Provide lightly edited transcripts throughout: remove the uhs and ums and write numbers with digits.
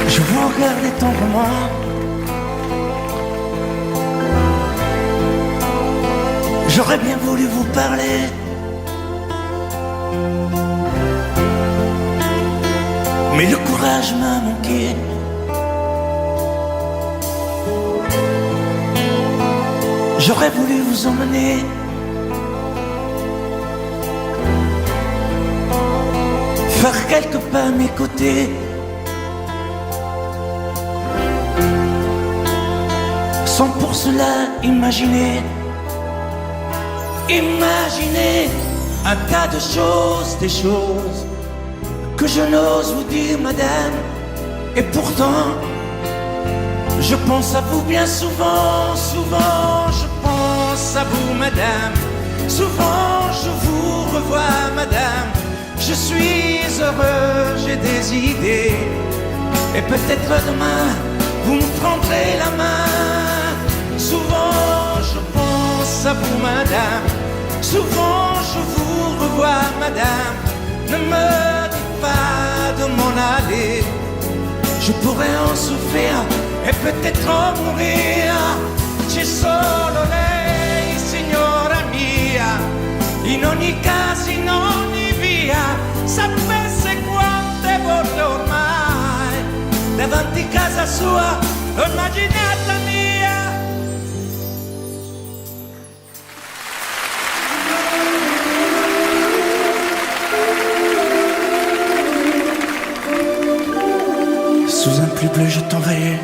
Je vous regardais tendrement. J'aurais bien voulu vous parler. Mais le courage m'a manqué. J'aurais voulu vous emmener faire quelques pas à mes côtés. Sans pour cela imaginer un tas de choses, des choses que je n'ose vous dire, madame. Et pourtant, je pense à vous bien souvent, souvent je pense à vous, madame. Souvent je vous revois, madame. Je suis heureux, j'ai des idées. Et peut-être demain, vous me prendrez la main. Souvent je pense à vous, madame. Souvent je vous revois, madame. Ne me dites pas de m'en aller. Je pourrais en souffrir e peut-être en mourir. C'è solo lei, signora mia. In ogni caso, in ogni via. Sapesse quante volte ormai davanti casa sua l'ho immaginata mia. Sous un pluie bleu, je t'envoyais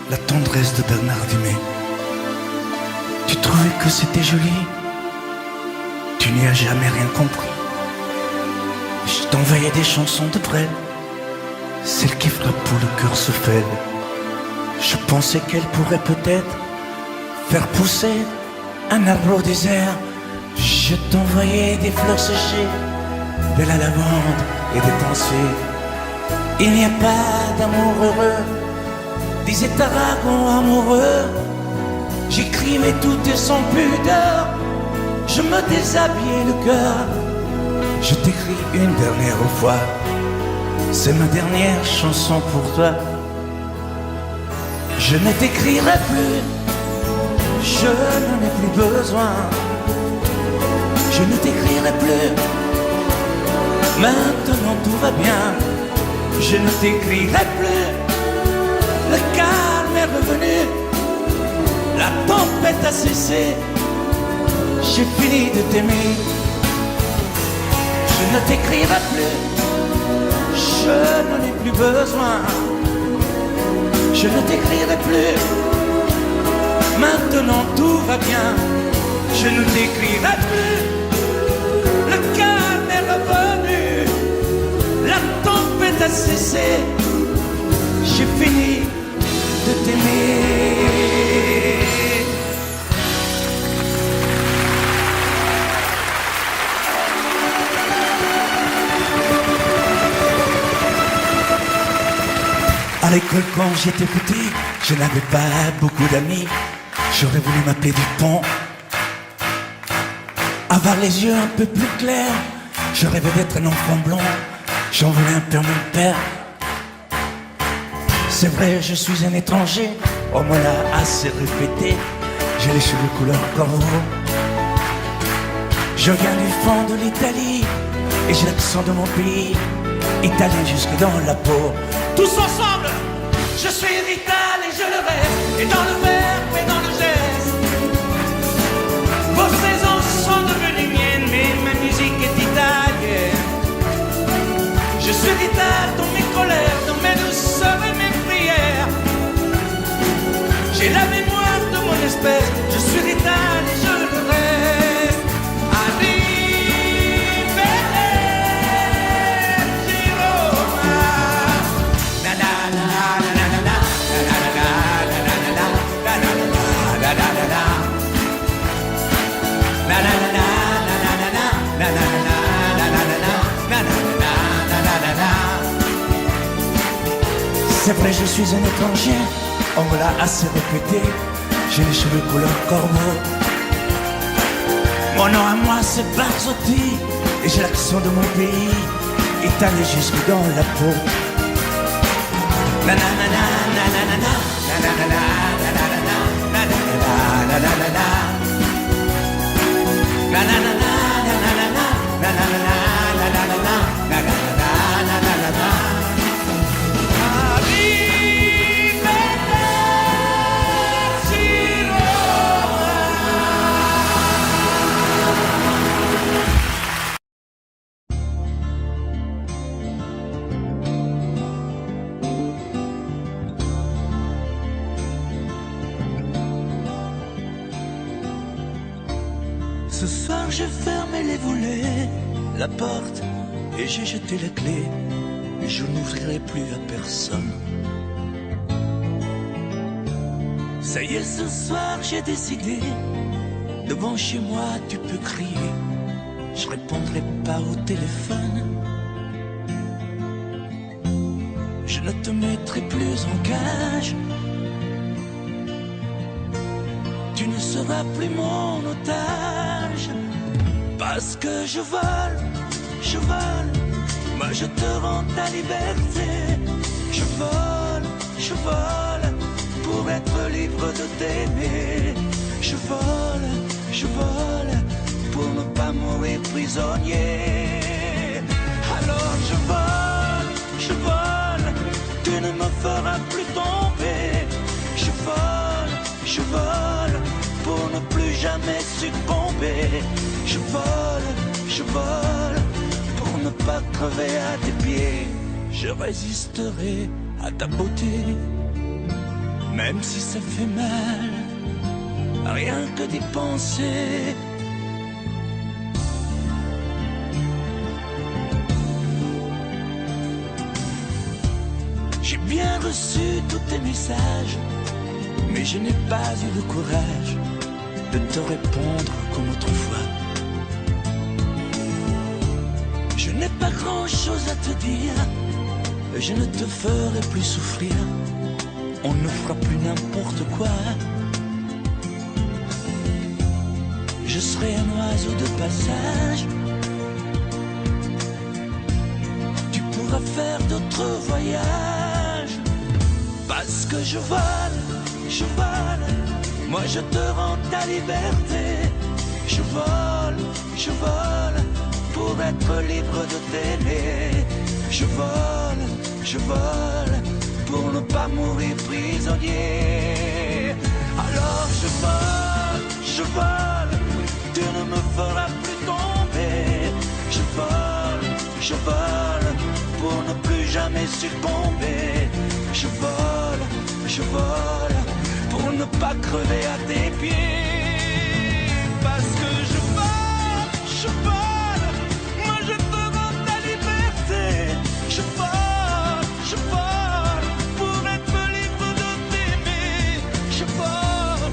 la tendresse de Bernard Dumay. Tu trouvais que c'était joli, tu n'y as jamais rien compris. Je t'envoyais des chansons de Brel, celles qui frappent où le cœur se fêle. Je pensais qu'elle pourrait peut-être faire pousser un arbre au désert. Je t'envoyais des fleurs séchées, de la lavande et des pensées. Il n'y a pas d'amour heureux, disait Aragon amoureux. J'écrivais tout et sans pudeur, je me déshabillais le cœur. Je t'écris une dernière fois, c'est ma dernière chanson pour toi. Je ne t'écrirai plus, je n'en ai plus besoin. Je ne t'écrirai plus, maintenant tout va bien. Je ne t'écrirai plus, le calme est revenu, la tempête a cessé, j'ai fini de t'aimer. Je ne t'écrirai plus, je n'en ai plus besoin. Je ne t'écrirai plus, maintenant tout va bien. Je ne t'écrirai plus, le calme est revenu, la tempête a cessé, j'ai fini de t'aimer. À l'école quand j'étais petit, je n'avais pas beaucoup d'amis. J'aurais voulu m'appeler Dupont, avoir les yeux un peu plus clairs. Je rêvais d'être un enfant blond, j'en voulais un peu à mon père. C'est vrai, je suis un étranger, on me l'a assez répété. J'ai les cheveux couleur corbeau. Je viens du fond de l'Italie et j'ai l'accent de mon pays, italien jusque dans la peau. Tous ensemble, je suis vital et je le reste, et dans le verbe et dans le geste. Vos saisons sont devenues miennes, mais ma musique est italienne. Je suis vital dans mes colères, dans mes douceurs et mes prières. J'ai la mémoire de mon espèce, je suis vital et je le reste. C'est vrai, je suis un étranger, on me l'a assez répété. J'ai les cheveux couleur corbeau. Mon nom à moi c'est Barzotti, et j'ai l'accent de mon pays, italien jusque dans la peau. na na na na na na na na na na na na na na. La la la la, la la la la, la la la la, la la la la, la la la la, la la la la, la la la. Ce soir j'ai fermé les volets, la porte, et j'ai jeté la clé. Je n'ouvrirai plus à personne. Ça y est, ce soir j'ai décidé. Devant chez moi tu peux crier, je répondrai pas au téléphone. Je ne te mettrai plus en cage. Tu ne seras plus mon otage. Parce que je vole, moi je te rends ta liberté. Je vole, pour être libre de t'aimer. Je vole, pour ne pas mourir prisonnier. Alors je vole, tu ne me feras plus tomber. Je vole, pour ne plus jamais succomber. Je vole, pour ne pas crever à tes pieds. Je résisterai à ta beauté, même si ça fait mal, rien que d'y penser. J'ai bien reçu tous tes messages, mais je n'ai pas eu le courage de te répondre comme autrefois. Je n'ai pas grand-chose à te dire, je ne te ferai plus souffrir, on ne fera plus n'importe quoi. Je serai un oiseau de passage, tu pourras faire d'autres voyages. Parce que je vole, moi je te rends ta liberté. Je vole, pour être libre de t'aimer. Je vole, pour ne pas mourir prisonnier. Alors je vole, tu ne me feras plus tomber. Je vole, pour ne plus jamais succomber. Je vole, pour ne pas crever à tes pieds. Parce que je vole, moi je te rends ta liberté. Je vole, pour être libre de t'aimer. Je vole,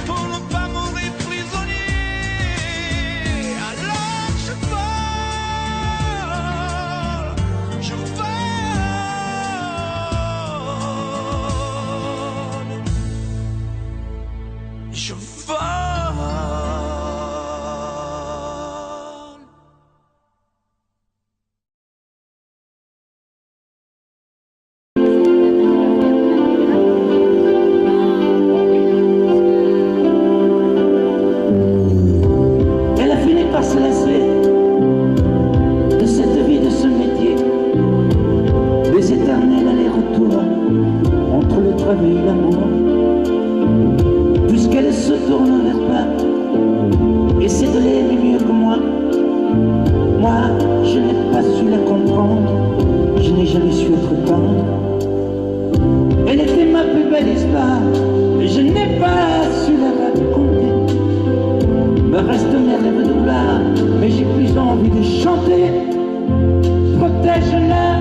pour ne pas mourir prisonnier. Alors je vole, je vole. Elle a fini par se lasser de cette vie, de ce métier, des éternels allers-retours entre le travail et l'amour. Puisqu'elle se tourne vers toi, essaie de l'aimer mieux que moi. Moi, je n'ai pas su la comprendre, je n'ai jamais su être tendre. Elle était ma plus belle histoire, et je n'ai pas su la raconter. Me restent mes rêves de gloire, mais j'ai plus envie de chanter. Protège-la,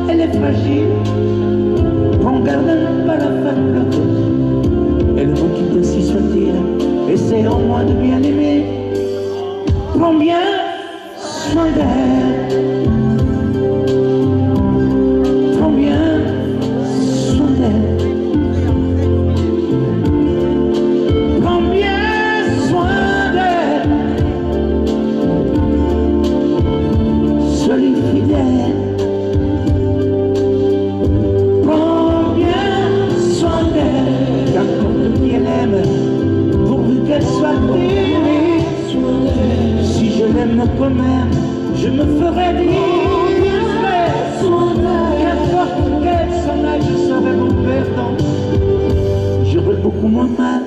elle est fragile, prends garde à ne pas la faire pleurer. Elle recule ainsi soit-il, essaie au moins de bien aimer. Prends bien soin d'elle. Prends bien soin d'elle. Prends bien soin d'elle. Sois fidèle. beaucoup moins mal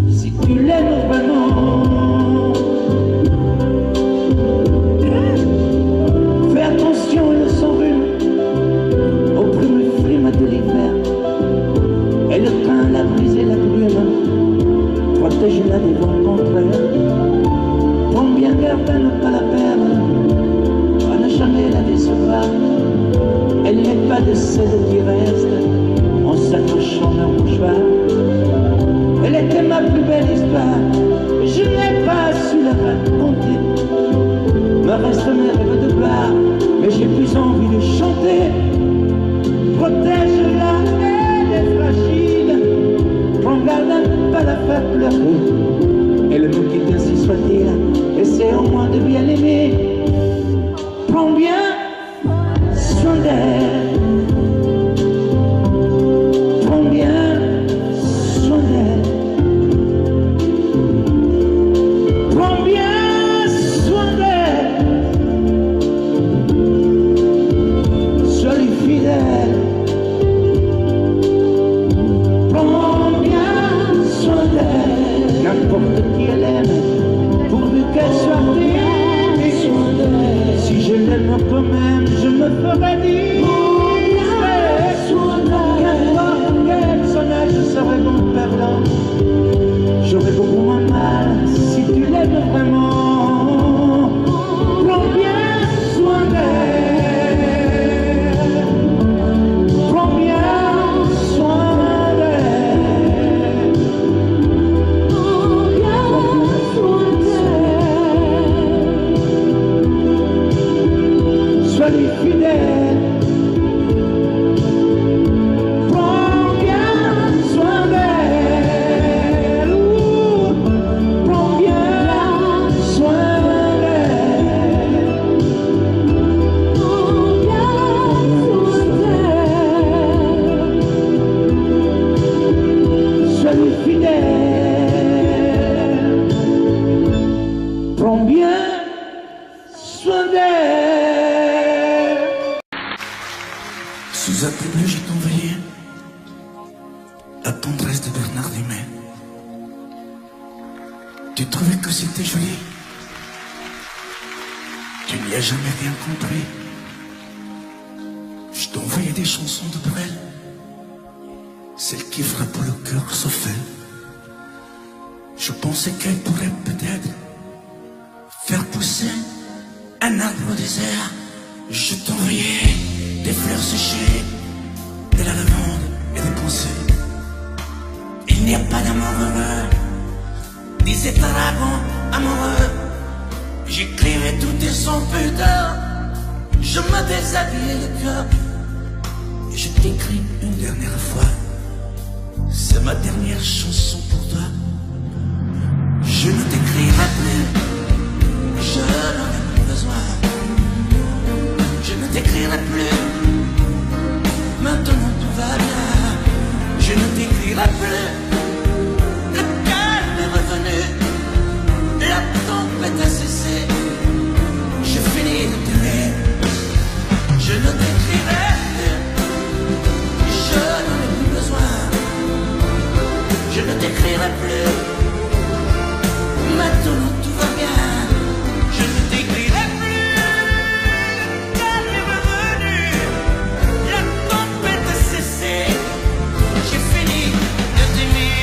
si tu l'aimes vraiment. Fais attention, elle s'enrhume aux brumes frimes de l'hiver. Et le train l'a brisé la brume, protège-la des vents contraires. Prends bien garde à ne pas la perdre, à ne jamais la décevoir. Elle n'est pas de celles qui restent en s'accrochant leur mouchoir. Elle était ma plus belle histoire, je n'ai pas su la raconter. Me restent mes rêves de gloire, mais j'ai plus envie de chanter. Protège-la, elle est fragile, prends garde à ne pas la faire pleurer. Elle nous quitte, ainsi soit-il, essaie au moins de bien l'aimer. Prends bien soin d'elle, prends bien soin d'elle, prends bien soin d'elle, sois lui fidèle, prends bien soin d'elle, n'importe qui elle aime, pourvu qu'elle soit aimée. Si je l'aime quand même, je me ferai dire. Qu'importe quel personnage, je serai bon perdant. J'aurai beaucoup moins mal si tu l'aimes vraiment. Prends bien soin d'elle, prends bien soin d'elle, prends bien soin d'elle. Sois lui fidèle, prends bien soin d'elle, prends bien soin d'elle, prends bien soin d'elle. Sois lui fidèle, prends bien soin d'elle. Sous un bleu, je t'envoyais la tendresse de Bernard Dumais. Tu trouvais que c'était joli. Tu n'y as jamais rien compris. Je t'envoyais des chansons de Brel, celles qui frappent le cœur sauf elle. Je pensais qu'elle pourrait peut-être faire pousser un arbre au désert. Je t'envoyais des fleurs séchées, de la lavande et des pensées. Il n'y a pas d'amour heureux, disait un dragon amoureux. J'écrivais tout et sans pudeur, je me déshabillais le cœur. Et je t'écris une dernière fois, c'est ma dernière chanson pour toi. Je ne t'écrirai plus, je n'en ai plus besoin. Je ne t'écrirai plus, maintenant tout va bien. Je ne t'écrirai plus, le calme est revenu, la tempête a cessé, je finis de t'aimer. Je ne t'écrirai plus, je n'en ai plus besoin. Je ne t'écrirai plus, maintenant tout va bien. Je ne t'écrirai plus, le calme est revenu, la tempête a cessé, j'ai fini de t'aimer.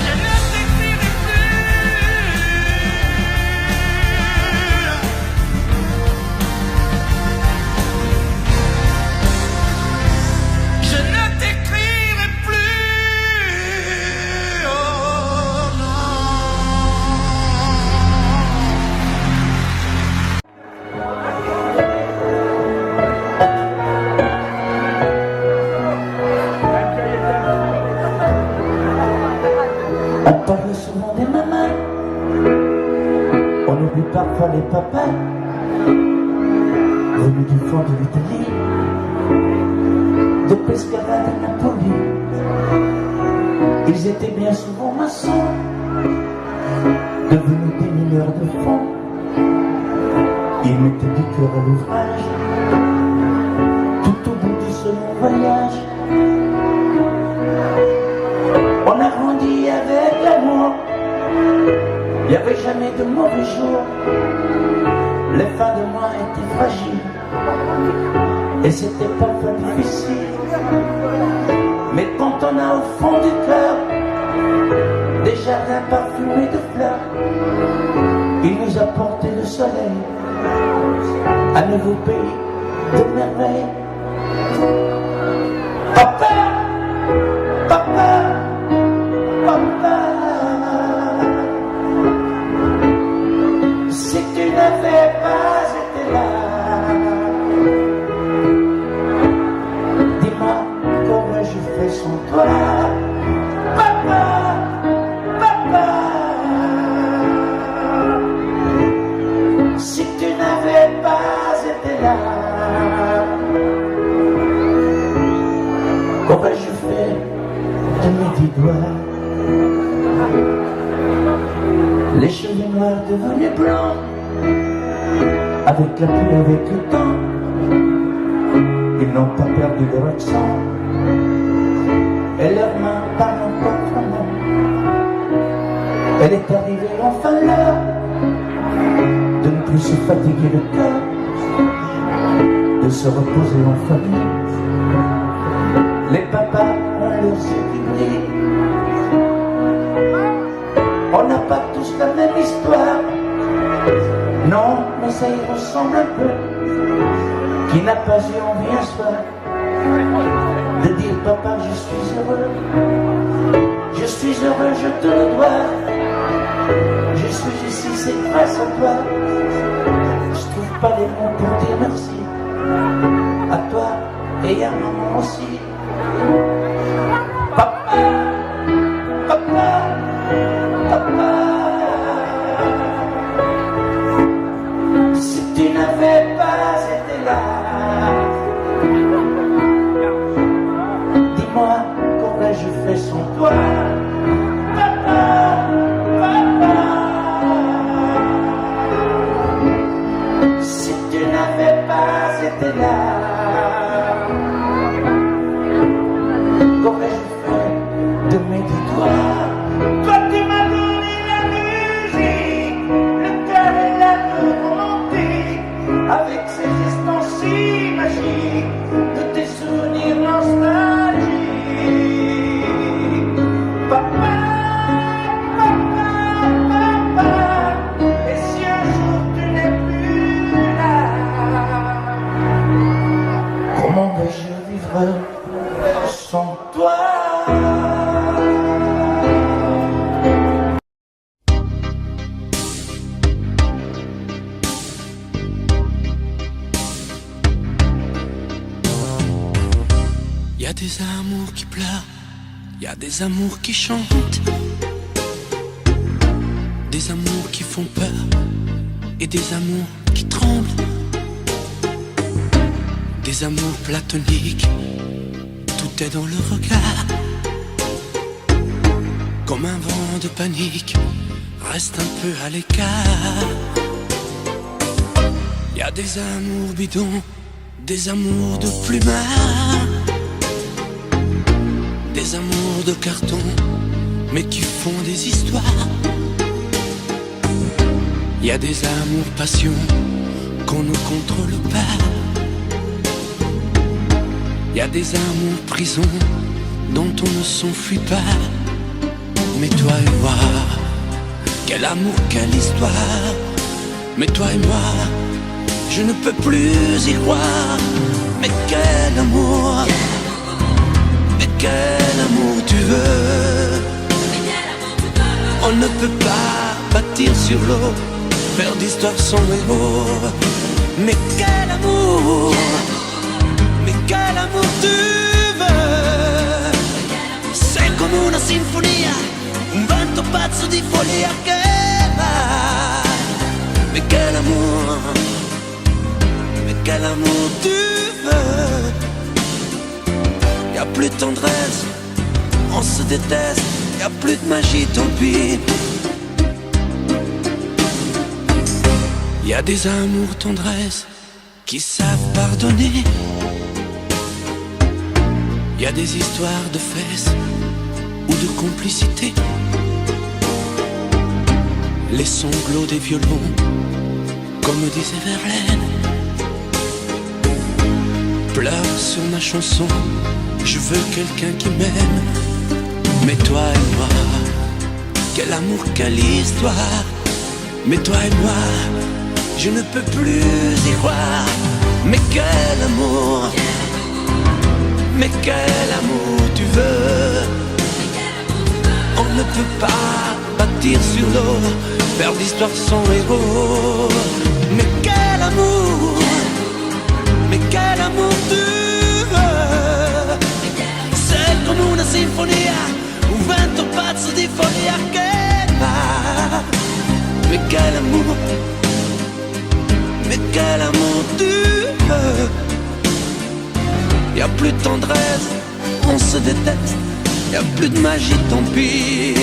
Je ne t'écrirai plus, je ne t'écrirai plus, oh non. On parle souvent des mamans, on oublie parfois les papas, venus du fond de l'Italie, de Pescara à Napoli. Ils étaient bien souvent maçons, devenus des mineurs de fond. Il m'était du cœur à l'ouvrage, tout au bout de ce long voyage. On a grandi avec l'amour, il n'y avait jamais de mauvais jours. Les fins de mois étaient fragiles, et c'était parfois difficile. Mais quand on a au fond du cœur des jardins parfumés de fleurs, il nous a porté le soleil, un nouveau pays de merveilles. Papa, papa, papa, si tu n'avais pas été là, dis-moi comment je fais sans toi. Papa, papa, si tu n'avais pas été là, qu'aurais-je fait de mes 10 doigts? Les cheveux noirs devenus blancs, avec la pluie, avec le temps, ils n'ont pas perdu leur accent, et leurs mains parlent encore vraiment. Elle est arrivée enfin l'heure de ne plus se fatiguer le cœur, de se reposer en famille. Les papas ont leurs yeux qui brillent. On n'a pas tous la même histoire, non, mais ça y ressemble un peu. Qui n'a pas eu envie un soir de dire papa, je suis heureux, je suis heureux, je te le dois. Je suis ici, c'est grâce à toi. Je trouve pas les mots pour dire merci à toi et à maman aussi. Papa, papa, papa, si tu n'avais pas été là, dis-moi qu'aurais-je fait sans toi. Papa, papa, si tu n'avais pas été là, qu'aurais-je fait de mes 10 doigts? Toi qui m'as donné la musique, le cœur et l'amour romantique, avec ces instants si magiques, de tes souvenirs nostalgiques. Papa, papa, papa, et si un jour tu n'es plus là, comment vais-je vivre sans toi? Y a des amours qui pleurent, y a des amours qui chantent, des amours qui font peur et des amours qui tremblent, des amours platoniques, tout est dans le regard. Comme un vent de panique, reste un peu à l'écart. Y a des amours bidons, des amours de plumard, des amours de carton, mais qui font des histoires. Y a des amours passion qu'on ne contrôle pas. Y a des amours prison dont on ne s'enfuit pas. Mais toi et moi, quel amour, quelle histoire. Mais toi et moi, je ne peux plus y croire. Mais quel amour, mais quel amour tu veux. On ne peut pas bâtir sur l'eau, faire d'histoire son héros. Mais quel amour, mais quel amour tu veux. Sei come una sinfonia, un vento pazzo di follia che va. Mais quel amour tu veux. Y'a plus de tendresse, on se déteste. Y'a plus de magie, tant pis. Y a des amours tendresse qui savent pardonner. Y a des histoires de fesses ou de complicité. Les sanglots des violons, comme disait Verlaine. Pleure sur ma chanson, je veux quelqu'un qui m'aime. Mais toi et moi, quel amour, quelle histoire. Mais toi et moi, je ne peux plus y croire. Mais quel amour, mais quel amour tu veux. On ne peut pas bâtir sur l'eau, faire d'histoire son héros. Mais quel amour, mais quel amour tu veux. C'est come una sinfonia, un vento pazzo di follia che va. Mais quel amour, mais quel amour tu veux. Y a plus de tendresse, on se déteste. Y a plus de magie, tant pis.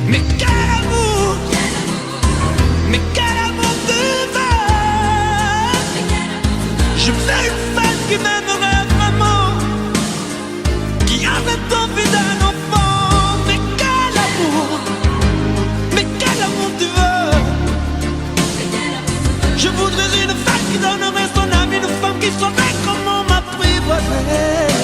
Mais quel amour, mais quel amour tu veux. Je veux une femme qui m'aimerait vraiment, qui arrête envie d'un enfant. Mais quel amour, mais quel amour tu veux. Je voudrais une femme qui donnerait son âme, une femme qui saurait comment m'apprivoiser.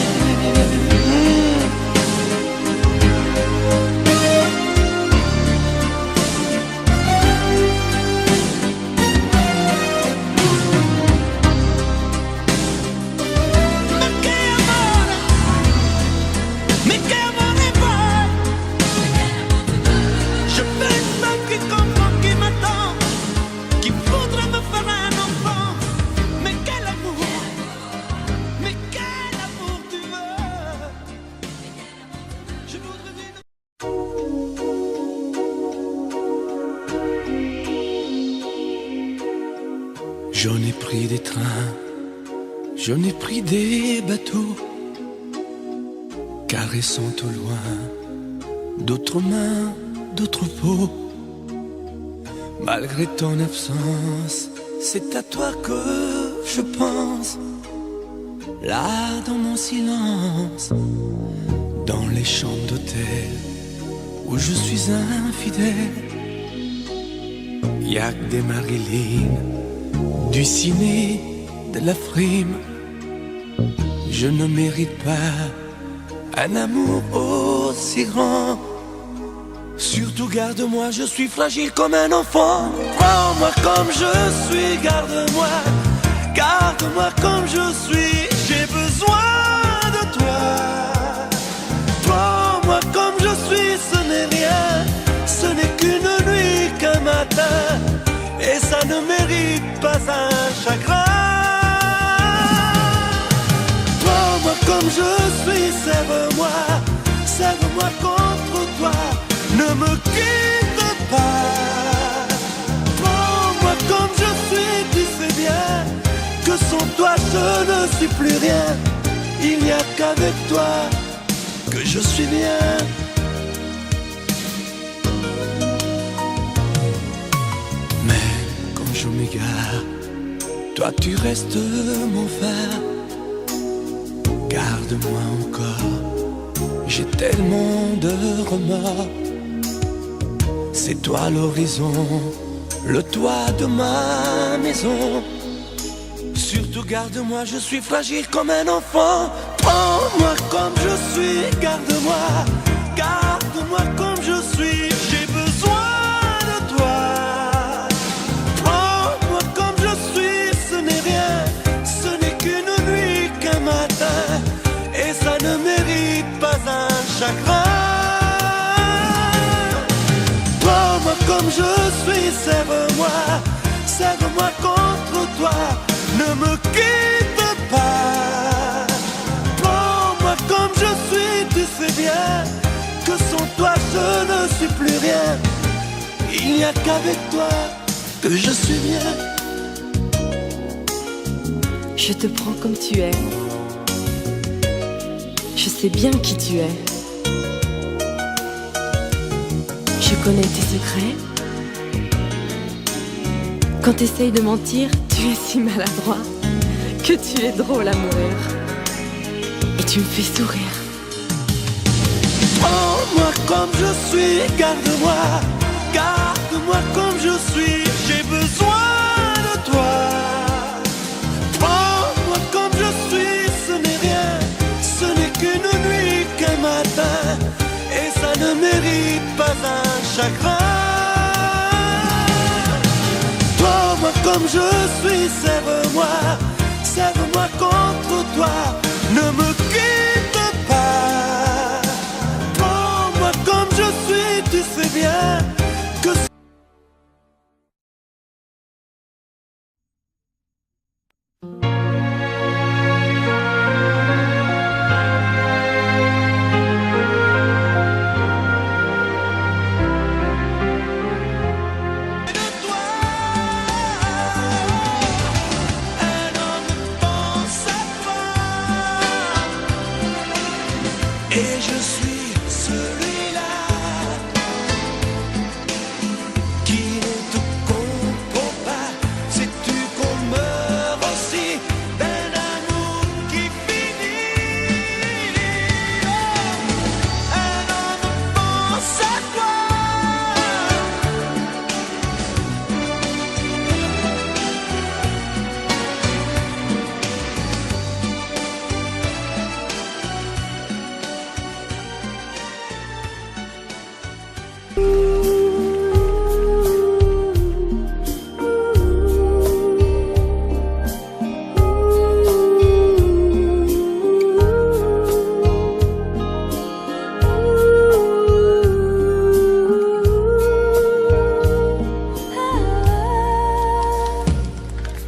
J'en ai pris des trains, j'en ai pris des bateaux, caressant au loin d'autres mains, d'autres peaux. Malgré ton absence, c'est à toi que je pense. Là dans mon silence, dans les chambres d'hôtel où je suis infidèle, y'a que des Marilyn, du ciné, de la frime. Je ne mérite pas un amour aussi grand. Surtout garde-moi, je suis fragile comme un enfant. Prends-moi comme je suis, garde-moi. Garde-moi comme je suis, j'ai besoin de toi. Prends-moi comme je suis, ce n'est rien. Ce n'est qu'une nuit, qu'un matin. Et ça ne mérite pas un chagrin. Prends-moi comme je suis, serre-moi. Serre-moi contre toi. Ne me quitte pas. Prends-moi comme je suis, tu sais bien que sans toi je ne suis plus rien. Il n'y a qu'avec toi que je suis bien. Mais quand je m'égare, toi tu restes mon phare. Garde-moi encore, j'ai tellement de remords. C'est toi l'horizon, le toit de ma maison. Surtout garde-moi, je suis fragile comme un enfant. Prends-moi comme je suis, garde-moi. Garde-moi comme je suis, j'ai besoin de toi. Prends-moi comme je suis, ce n'est rien. Ce n'est qu'une nuit, qu'un matin. Et ça ne mérite pas un chagrin. Prends-moi comme je suis, serre-moi. Serre-moi contre toi. Ne me quitte pas. Prends-moi comme je suis, tu sais bien que sans toi je ne suis plus rien. Il n'y a qu'avec toi que je suis bien. Je te prends comme tu es. Je sais bien qui tu es. Je connais tes secrets. Quand t'essayes de mentir, tu es si maladroit que tu es drôle à mourir. Et tu me fais sourire. Prends-moi comme je suis, garde-moi, garde-moi comme je suis, j'ai besoin de toi. Prends-moi comme je suis, ce n'est rien, ce n'est qu'une nuit, qu'un matin, et ça ne mérite pas un chagrin. Prends-moi comme je suis, serre-moi, serre-moi contre toi, ne me quitte pas. Prends-moi comme je suis, tu sais bien que... Et je suis celui-là qui ne te comprend pas. Sais-tu qu'on meurt aussi d'un amour qui finit? Un homme pense à toi.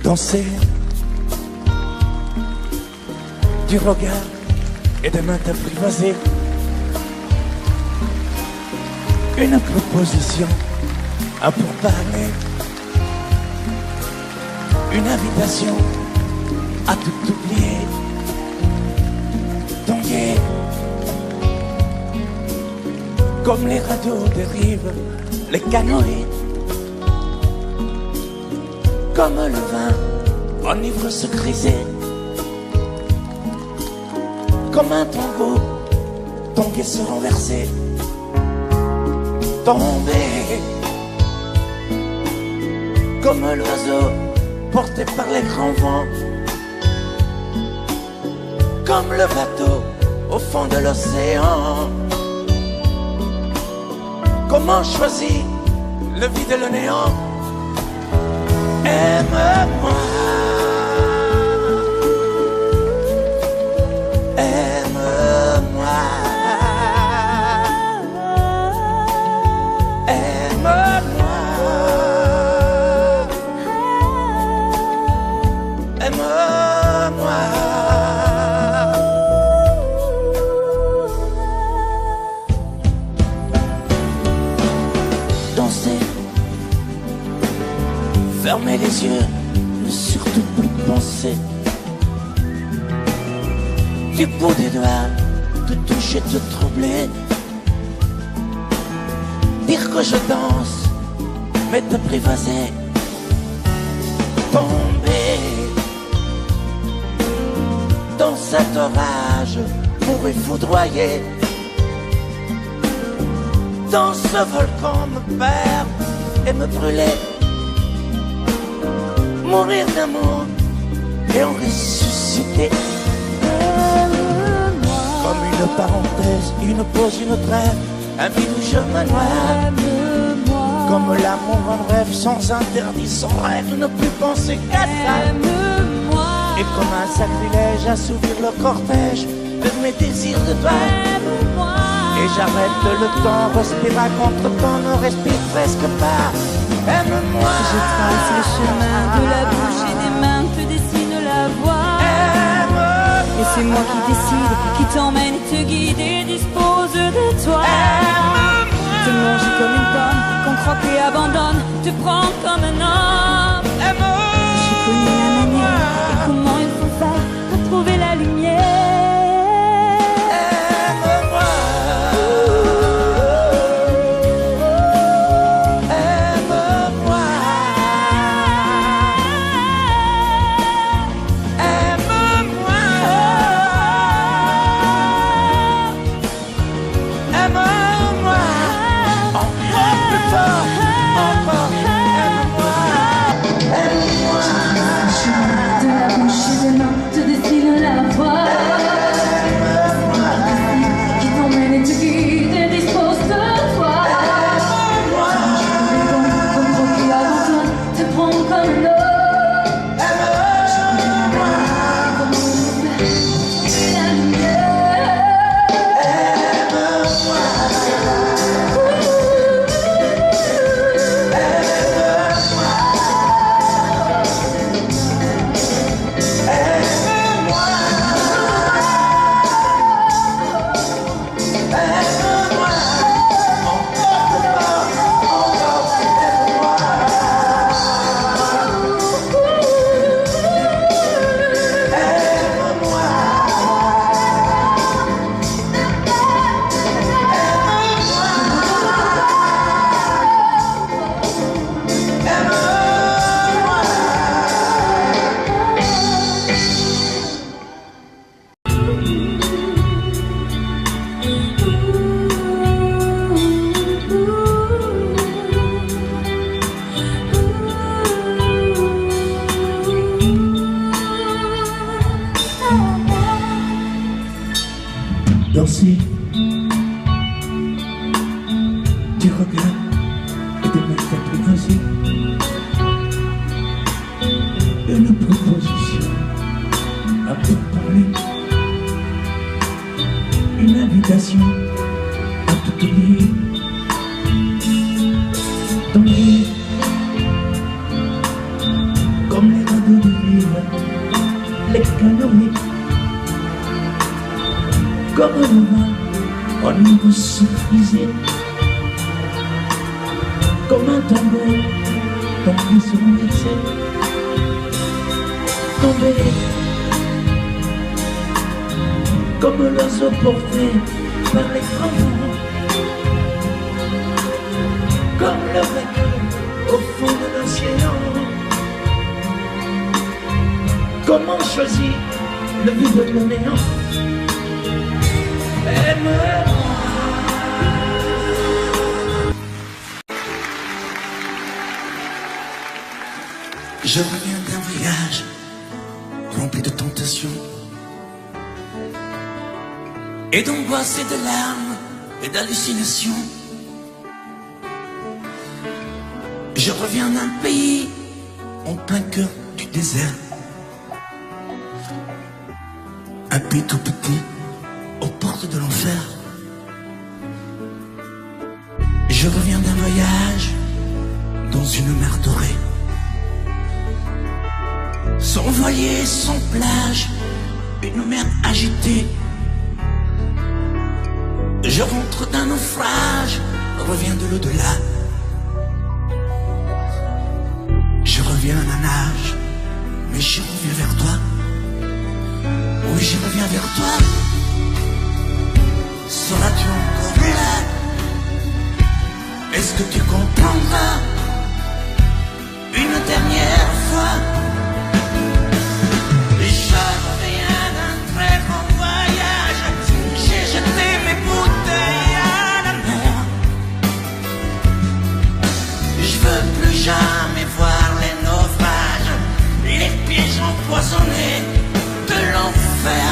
Danser du regard et de mains t'apprivoiser. Une proposition à pourparler. Une invitation à tout oublier. Tanguer comme les radeaux des rives, les canoës. Comme le vin enivre se griser. Comme un tango, tanguer se renverser. Tomber comme l'oiseau porté par les grands vents. Comme le bateau au fond de l'océan. Comment choisir le vide et le néant? Aime-moi, aime-moi, aime-moi, aime-moi. Danser, fermer les yeux, ne surtout plus penser. Du bout des doigts, te toucher, te troubler. Dire que je danse, mais t'apprivoiser. Tomber dans cet orage, mourir foudroyé. Dans ce volcan me perdre et me brûler. Mourir d'amour et en ressusciter. Comme une parenthèse, une pause, une trêve, un vide où je me noie. Comme l'amour en rêve, sans interdit, sans règle, ne plus penser qu'à ça. Et comme un sacrilège, assouvir le cortège de mes désirs de toi. Et j'arrête le temps, respire à contre-temps, ne respire presque pas. Aime-moi. Je trace le chemin de la bouche et des mains te dessine la voie. Et c'est moi qui décide, qui t'emmène, te guide et dispose de toi. Te mange comme une pomme, qu'on croque et abandonne, te prend comme un homme. Je connais la manière et comment il faut faire pour trouver la lumière. comme un danser du regard et de mettre apprivoiser une proposition à pour parler, une invitation à tout oublier, tomber comme les radeaux de rive, les canoës comme le vent en une surprisée, comme un tambour tombé sur un verset, tombé comme l'oiseau porté par les grands vents, comme le bateau au fond de l'océan. Comment choisir le vide de le néant? Je reviens d'un voyage rempli de tentations et d'angoisse et de larmes et d'hallucinations. Je reviens d'un pays en plein cœur du désert, un pays tout petit aux portes de l'enfer. Je reviens d'un voyage dans une mer dorée, sans voilier, sans plage, une mer agitée. Je rentre d'un naufrage, reviens de l'au-delà. Je reviens d'un âge, mais je reviens vers toi. Oui, je reviens vers toi. Seras-tu encore là? Est-ce que tu comprendras une dernière fois? Je reviens d'un très grand voyage, j'ai jeté mes bouteilles à la mer. Je veux plus jamais voir les naufrages, les pièges empoisonnés de l'enfer.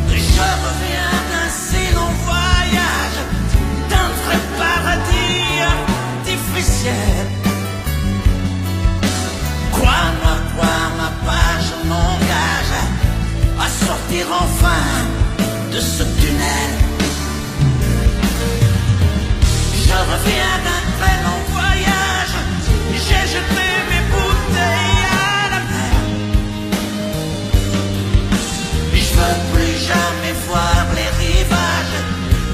Je reviens d'un si long voyage, d'un vrai paradis artificiel. Crois-moi pas, je m'engage à sortir enfin de ce tunnel. Je reviens d'un très long voyage, j'ai jeté mes bouteilles à la mer. Je veux plus jamais voir les rivages,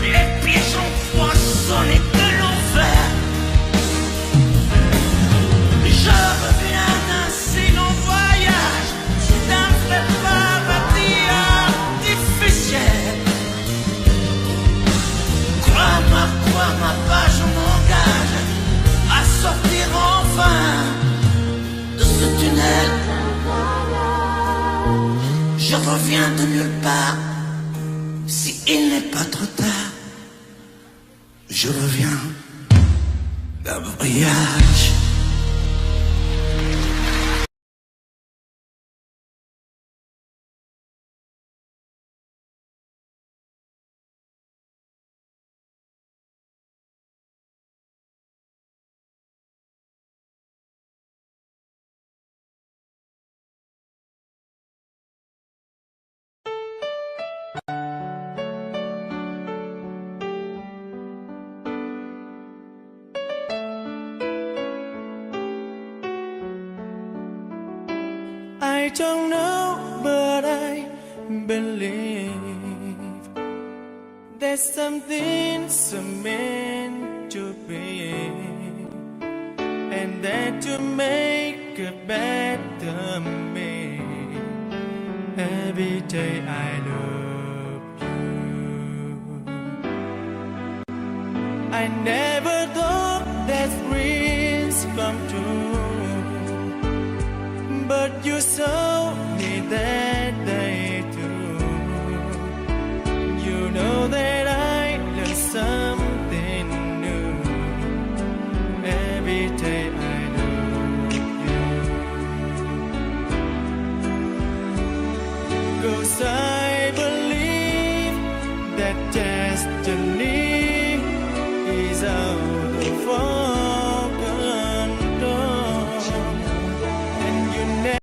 les pièges empoisonnés de l'enfer. Je reviens d'un si long voyage, d'un vrai paradis artificiel. Crois-moi pas, je m'engage à sortir enfin de ce tunnel. Je reviens de nulle part, si il n'est pas trop tard. Je reviens d'un voyage. I don't know, but I believe there's something so meant to be, and that to make a better me. Every day I love you. I never thought that dreams come true, but you saw me there.